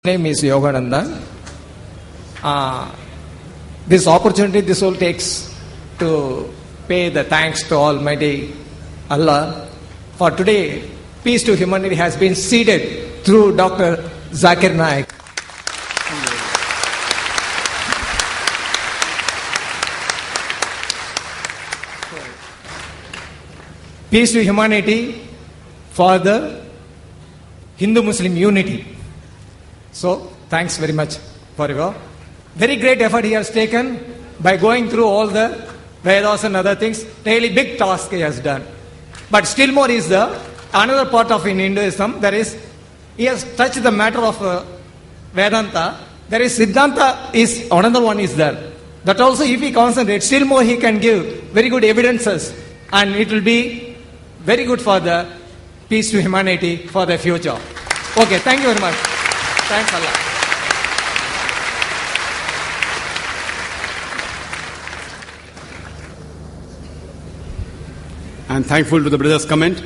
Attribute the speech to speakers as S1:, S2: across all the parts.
S1: Name is Yogananda. This opportunity this all takes to pay the thanks to Almighty Allah. For today, peace to humanity has been seeded through Dr. Zakir Naik. Peace to humanity for the Hindu-Muslim unity. So, thanks very much for your very great effort he has taken by going through all the Vedas and other things. Really big task he has done. But still more is another part of in Hinduism, there is, he has touched the matter of Vedanta. There is Siddhanta is, another one is there. That also if he concentrates, still more he can give very good evidences and it will be very good for the peace to humanity for the future. Okay, thank you very much. Thanks Allah.
S2: I'm thankful to the brother's comment.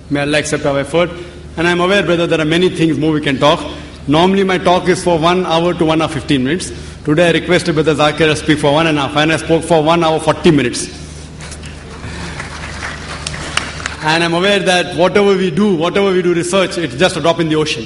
S2: May Allah accept our effort. And I'm aware, brother, there are many things more we can talk. Normally my talk is for 1 hour to 1 hour 15 minutes. Today I requested Brother Zakir to speak for 1.5 and I spoke for 1 hour 40 minutes. And I'm aware that whatever we do research, it's just a drop in the ocean.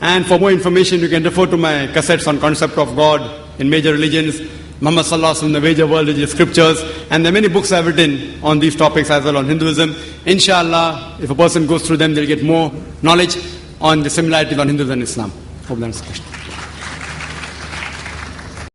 S2: And for more information, you can refer to my cassettes on concept of God in major religions, Muhammad Sallallahu Alaihi Wasallam, the major world religious scriptures, and there are many books I've written on these topics as well on Hinduism. Inshallah, if a person goes through them, they'll get more knowledge on the similarities on Hinduism and Islam. Hope that answers the question.